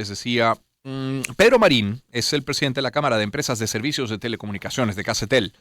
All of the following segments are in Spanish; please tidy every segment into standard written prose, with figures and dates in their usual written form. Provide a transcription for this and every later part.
Les decía, Pedro Marín es el presidente de la Cámara de Empresas de Servicios de Telecomunicaciones de Cacetel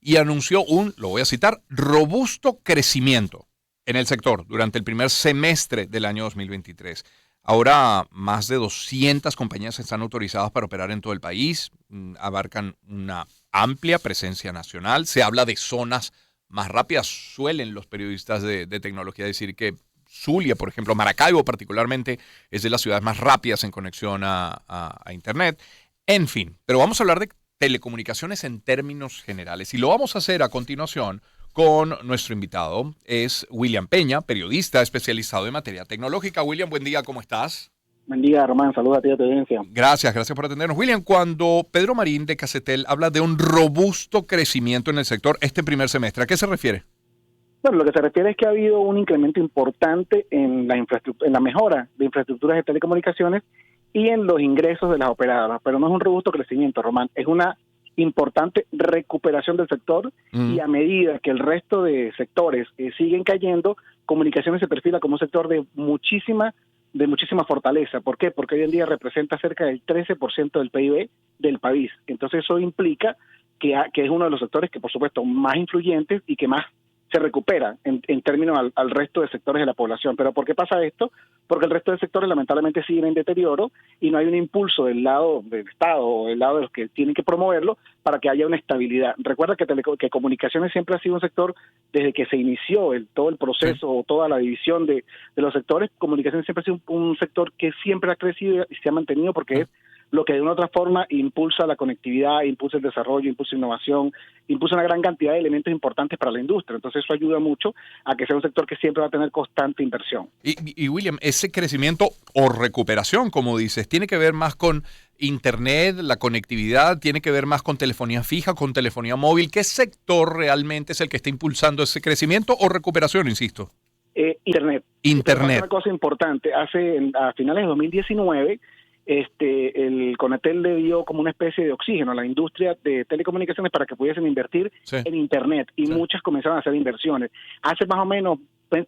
y anunció lo voy a citar, robusto crecimiento en el sector durante el primer semestre del año 2023. Ahora más de 200 compañías están autorizadas para operar en todo el país, abarcan una amplia presencia nacional, se habla de zonas más rápidas. Suelen los periodistas de tecnología decir que Zulia, por ejemplo, Maracaibo particularmente, es de las ciudades más rápidas en conexión a Internet. En fin, pero vamos a hablar de telecomunicaciones en términos generales y lo vamos a hacer a continuación con nuestro invitado. Es William Peña, periodista especializado en materia tecnológica. William, buen día, ¿cómo estás? Buen día, Román. Saludos a ti y a tu audiencia. Gracias por atendernos. William, cuando Pedro Marín de Cacetel habla de un robusto crecimiento en el sector este primer semestre, ¿a qué se refiere? Bueno, lo que se refiere es que ha habido un incremento importante en la mejora de infraestructuras de telecomunicaciones y en los ingresos de las operadoras, pero no es un robusto crecimiento, Román, es una importante recuperación del sector y a medida que el resto de sectores siguen cayendo, comunicaciones se perfila como un sector de muchísima fortaleza. ¿Por qué? Porque hoy en día representa cerca del 13% del PIB del país. Entonces eso implica que es uno de los sectores que, por supuesto, más influyentes y que más se recupera en términos al resto de sectores de la población. ¿Pero por qué pasa esto? Porque el resto de sectores lamentablemente siguen en deterioro y no hay un impulso del lado del Estado o del lado de los que tienen que promoverlo para que haya una estabilidad. Recuerda que comunicaciones siempre ha sido un sector, desde que se inició todo el proceso o toda la división de los sectores, comunicaciones siempre ha sido un sector que siempre ha crecido y se ha mantenido porque es lo que de una u otra forma impulsa la conectividad, impulsa el desarrollo, impulsa innovación, impulsa una gran cantidad de elementos importantes para la industria. Entonces eso ayuda mucho a que sea un sector que siempre va a tener constante inversión. Y William, ese crecimiento o recuperación, como dices, tiene que ver más con Internet, la conectividad, tiene que ver más con telefonía fija, con telefonía móvil. ¿Qué sector realmente es el que está impulsando ese crecimiento o recuperación, insisto? Internet. Internet. Una cosa importante, a finales de 2019, el Conatel le dio como una especie de oxígeno a la industria de telecomunicaciones para que pudiesen invertir en Internet y muchas comenzaron a hacer inversiones. Hace más o menos,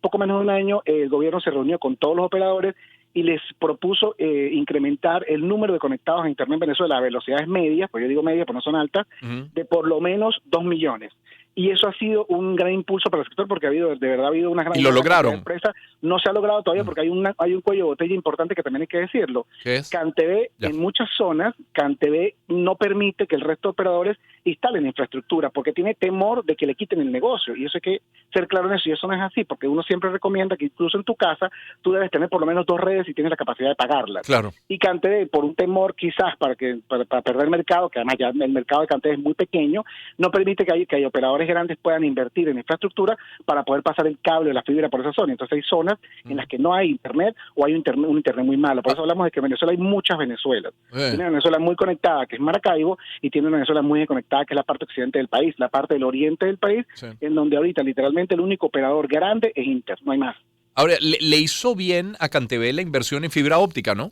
poco menos de un año, el gobierno se reunió con todos los operadores y les propuso incrementar el número de conectados a Internet en Venezuela a velocidades medias, pues yo digo medias, pues no son altas, de por lo menos 2 millones. Y eso ha sido un gran impulso para el sector porque de verdad ha habido una gran... ¿Y lo lograron? Empresa. No se ha logrado todavía porque hay un cuello de botella importante que también hay que decirlo. ¿Qué es? CanTV, en muchas zonas, CanTV no permite que el resto de operadores instalen infraestructura porque tiene temor de que le quiten el negocio. Y eso hay que ser claro en eso. Y eso no es así porque uno siempre recomienda que incluso en tu casa tú debes tener por lo menos 2 redes y tienes la capacidad de pagarlas. Claro. Y CanTV, por un temor quizás para perder el mercado, que además ya el mercado de CanTV es muy pequeño, no permite que haya operadores grandes puedan invertir en infraestructura para poder pasar el cable o la fibra por esa zona. Entonces hay zonas en las que no hay internet o hay un internet muy malo. Por eso hablamos de que en Venezuela hay muchas Venezuelas. Tiene una Venezuela muy conectada, que es Maracaibo, y tiene una Venezuela muy desconectada, que es la parte occidente del país, la parte del oriente del país, en donde ahorita literalmente el único operador grande es Inter, no hay más. Ahora, le hizo bien a CanTV la inversión en fibra óptica, ¿no?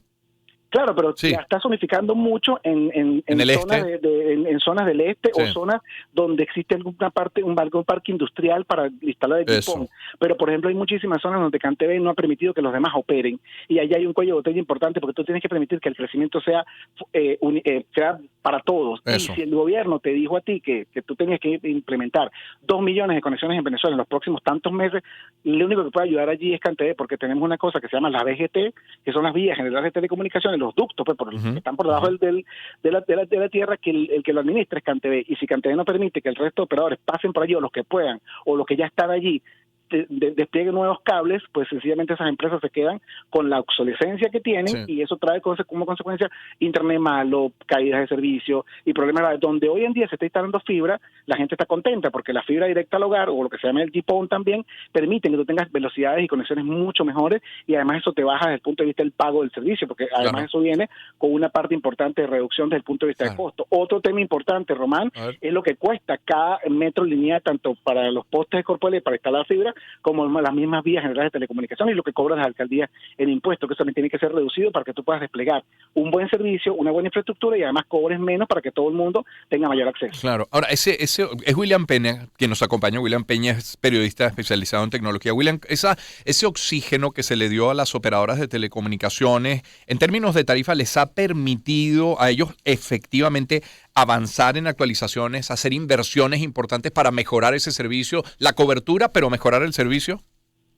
Claro, pero ya está zonificando mucho en zonas en zonas del este o zonas donde existe alguna parte, un parque industrial para instalar equipo. Pero, por ejemplo, hay muchísimas zonas donde CanTV no ha permitido que los demás operen. Y allá hay un cuello de botella importante porque tú tienes que permitir que el crecimiento sea para todos. Eso. Y si el gobierno te dijo a ti que tú tenías que implementar 2 millones de conexiones en Venezuela en los próximos tantos meses, lo único que puede ayudar allí es CanTV porque tenemos una cosa que se llama la VGT, que son las vías generales de telecomunicaciones, los ductos pues, que están por debajo de la tierra, que el que lo administra es CanTV. Y si CanTV no permite que el resto de operadores pasen por allí, o los que puedan, o los que ya están allí, desplieguen nuevos cables, pues sencillamente esas empresas se quedan con la obsolescencia que tienen y eso trae como consecuencia internet malo, caídas de servicio y problemas donde hoy en día se está instalando fibra, la gente está contenta porque la fibra directa al hogar o lo que se llama el GPON también permiten que tú tengas velocidades y conexiones mucho mejores y además eso te baja desde el punto de vista del pago del servicio porque además eso viene con una parte importante de reducción desde el punto de vista de costo. Otro tema importante, Román, es lo que cuesta cada metro lineal tanto para los postes de corporación para instalar fibra como las mismas vías generales de telecomunicación y lo que cobran las alcaldías en impuestos, que eso también tiene que ser reducido para que tú puedas desplegar un buen servicio, una buena infraestructura y además cobres menos para que todo el mundo tenga mayor acceso. Claro. Ahora, ese es William Peña, quien nos acompaña. William Peña es periodista especializado en tecnología. William, ese oxígeno que se le dio a las operadoras de telecomunicaciones, en términos de tarifa, ¿les ha permitido a ellos efectivamente avanzar en actualizaciones, hacer inversiones importantes para mejorar ese servicio, la cobertura, pero mejorar el servicio?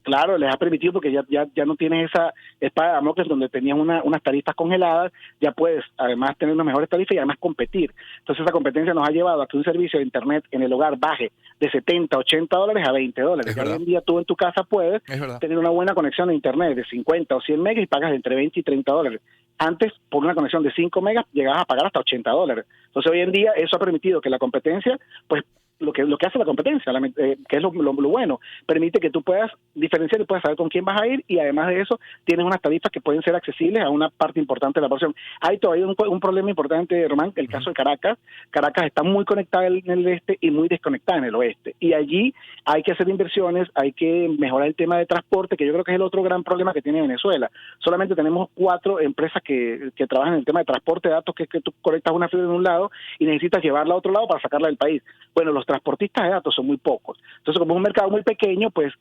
Claro, les ha permitido porque ya no tienes esa espada de Damocles donde tenías unas tarifas congeladas, ya puedes además tener unas mejores tarifas y además competir. Entonces esa competencia nos ha llevado a que un servicio de Internet en el hogar baje de 70, 80 dólares a 20 dólares. Ya hoy en día tú en tu casa puedes tener una buena conexión de Internet de 50 o 100 megas y pagas entre 20 y 30 dólares. Antes, por una conexión de 5 megas, llegabas a pagar hasta 80 dólares. Entonces hoy en día eso ha permitido que la competencia, pues, lo que hace la competencia, que es lo bueno, permite que tú puedas diferenciar y puedas saber con quién vas a ir y además de eso tienes unas tarifas que pueden ser accesibles a una parte importante de la población. Hay todavía un problema importante, Román, el caso de Caracas. Caracas está muy conectada en el este y muy desconectada en el oeste y allí hay que hacer inversiones, hay que mejorar el tema de transporte, que yo creo que es el otro gran problema que tiene Venezuela. Solamente tenemos 4 empresas que trabajan en el tema de transporte de datos, que es que tú conectas una fibra en un lado y necesitas llevarla a otro lado para sacarla del país. Bueno, los transportistas de datos son muy pocos. Entonces, como es un mercado muy pequeño, pues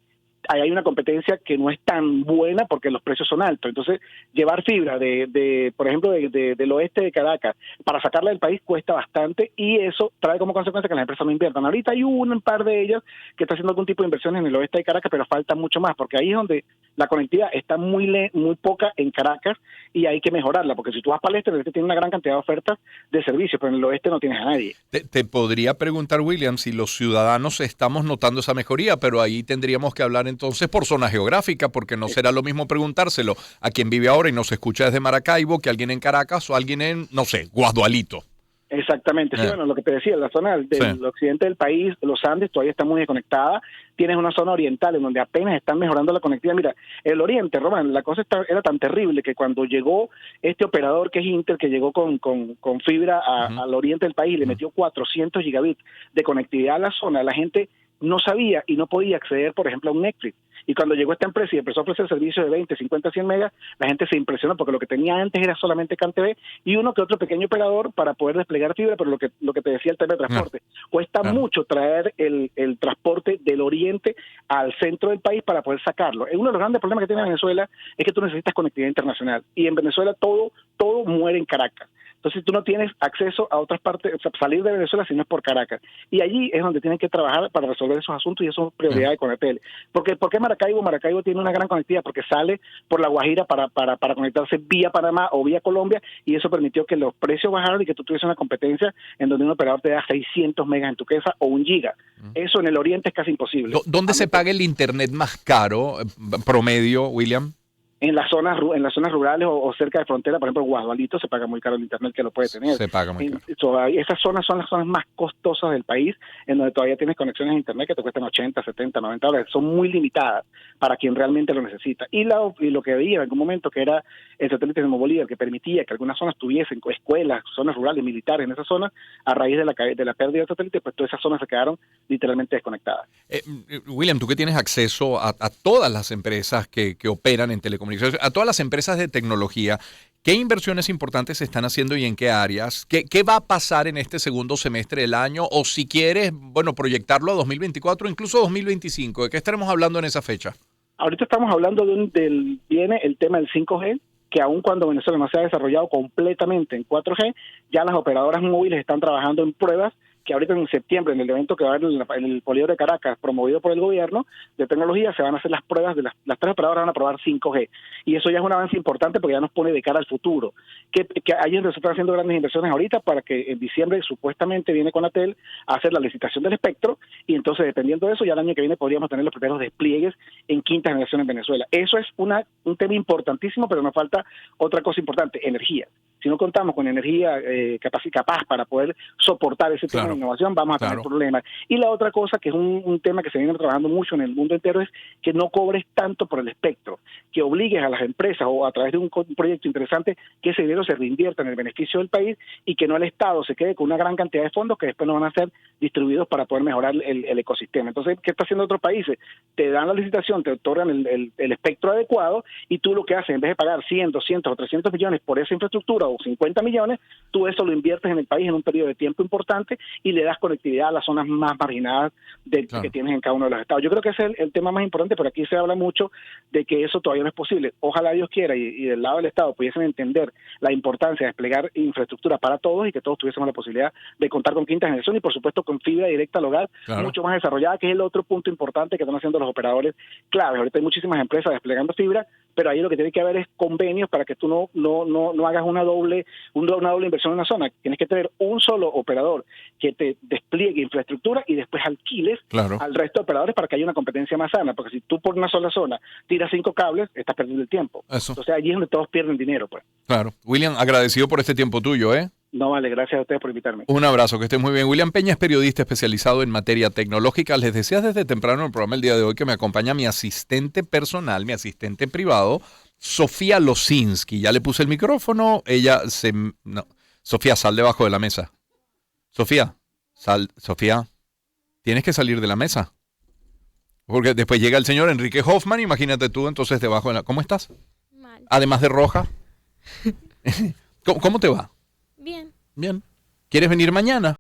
ahí hay una competencia que no es tan buena porque los precios son altos. Entonces, llevar fibra por ejemplo, del oeste de Caracas para sacarla del país cuesta bastante y eso trae como consecuencia que las empresas no inviertan. Ahorita hay un par de ellas que está haciendo algún tipo de inversiones en el oeste de Caracas, pero falta mucho más porque ahí es donde la conectividad está muy poca en Caracas y hay que mejorarla, porque si tú vas para el este tiene una gran cantidad de ofertas de servicios, pero en el oeste no tienes a nadie. Te podría preguntar, William, si los ciudadanos estamos notando esa mejoría, pero ahí tendríamos que hablar entonces por zona geográfica, porque no será lo mismo preguntárselo a quien vive ahora y nos escucha desde Maracaibo que alguien en Caracas o alguien en, no sé, Guadualito. Exactamente, sí, bueno, lo que te decía, la zona del occidente del país, los Andes, todavía está muy desconectada. Tienes una zona oriental en donde apenas están mejorando la conectividad. Mira, el oriente, Román, la cosa era tan terrible que cuando llegó este operador que es Intel, que llegó con fibra al oriente del país, le metió 400 gigabits de conectividad a la zona, la gente no sabía y no podía acceder, por ejemplo, a un Netflix. Y cuando llegó esta empresa y empezó a ofrecer servicios de 20, 50, 100 megas, la gente se impresionó porque lo que tenía antes era solamente CanTV y uno que otro pequeño operador para poder desplegar fibra, pero lo que te decía el tema de transporte. Cuesta mucho traer el transporte del oriente al centro del país para poder sacarlo. Uno de los grandes problemas que tiene Venezuela es que tú necesitas conectividad internacional y en Venezuela todo muere en Caracas. Entonces tú no tienes acceso a otras partes, o sea, salir de Venezuela si no es por Caracas. Y allí es donde tienen que trabajar para resolver esos asuntos y eso es prioridad de Conatel. ¿Por qué Maracaibo? Maracaibo tiene una gran conectividad porque sale por La Guajira para conectarse vía Panamá o vía Colombia y eso permitió que los precios bajaran y que tú tuvieses una competencia en donde un operador te da 600 megas en tu casa o 1 giga. Eso en el oriente es casi imposible. ¿Dónde se paga el internet más caro, promedio, William? En las zonas rurales o cerca de frontera, por ejemplo, Guadualito se paga muy caro el internet que lo puede tener. Se paga muy caro. Esas zonas son las zonas más costosas del país, en donde todavía tienes conexiones a internet que te cuestan 80, 70, 90 dólares. Son muy limitadas para quien realmente lo necesita. Y lo que veía en algún momento que era el satélite de Bolívar, que permitía que algunas zonas tuviesen escuelas, zonas rurales, militares en esas zonas, a raíz de la pérdida del satélite, pues todas esas zonas se quedaron literalmente desconectadas. William, tú que tienes acceso a todas las empresas que operan en telecomunicaciones, a todas las empresas de tecnología, ¿qué inversiones importantes se están haciendo y en qué áreas? ¿Qué va a pasar en este segundo semestre del año? O si quieres, bueno, proyectarlo a 2024, incluso 2025. ¿De qué estaremos hablando en esa fecha? Ahorita estamos hablando viene el tema del 5G, que aun cuando Venezuela no se ha desarrollado completamente en 4G, ya las operadoras móviles están trabajando en pruebas que ahorita en septiembre, en el evento que va a haber en el Poliedro de Caracas, promovido por el gobierno de tecnología, se van a hacer las pruebas de las 3 operadoras van a probar 5G. Y eso ya es un avance importante porque ya nos pone de cara al futuro. Que ahí es donde se están haciendo grandes inversiones ahorita para que en diciembre supuestamente viene Conatel a hacer la licitación del espectro y entonces dependiendo de eso ya el año que viene podríamos tener los primeros despliegues en quinta generación en Venezuela. Eso es un tema importantísimo, pero nos falta otra cosa importante, energía. Si no contamos con energía capaz para poder soportar ese tema de innovación, vamos a tener problemas. Y la otra cosa, que es un tema que se viene trabajando mucho en el mundo entero, es que no cobres tanto por el espectro, que obligues a las empresas o a través de un proyecto interesante que ese dinero se reinvierta en el beneficio del país y que no el Estado se quede con una gran cantidad de fondos que después no van a ser distribuidos para poder mejorar el ecosistema. Entonces, ¿qué está haciendo otros países? Te dan la licitación, te otorgan el espectro adecuado y tú lo que haces, en vez de pagar 100, 200 o 300 millones por esa infraestructura o 50 millones, tú eso lo inviertes en el país en un periodo de tiempo importante y le das conectividad a las zonas más marginadas que tienes en cada uno de los estados. Yo creo que ese es el tema más importante, pero aquí se habla mucho de que eso todavía no es posible. Ojalá Dios quiera y del lado del estado pudiesen entender la importancia de desplegar infraestructura para todos y que todos tuviésemos la posibilidad de contar con quinta generación y por supuesto con fibra directa al hogar mucho más desarrollada, que es el otro punto importante que están haciendo los operadores claves. Ahorita hay muchísimas empresas desplegando fibra, pero ahí lo que tiene que haber es convenios para que tú no hagas una doble inversión en una zona. Tienes que tener un solo operador que te despliegue infraestructura y después alquiles al resto de operadores para que haya una competencia más sana, porque si tú por una sola zona tiras 5 cables, estás perdiendo el tiempo. Entonces allí es donde todos pierden dinero, pues. Claro. William, agradecido por este tiempo tuyo, ¿eh? No, vale, gracias a ustedes por invitarme. Un abrazo, que estés muy bien. William Peña es periodista especializado en materia tecnológica. Les decía desde temprano en el programa el día de hoy que me acompaña mi asistente personal, mi asistente privado, Sofía Losinski. Ya le puse el micrófono, Sofía, sal debajo de la mesa. Sofía, tienes que salir de la mesa. Porque después llega el señor Enrique Hoffman, imagínate tú, entonces debajo de la... ¿Cómo estás? Mal. Además de roja. ¿Cómo te va? Bien. Bien. ¿Quieres venir mañana?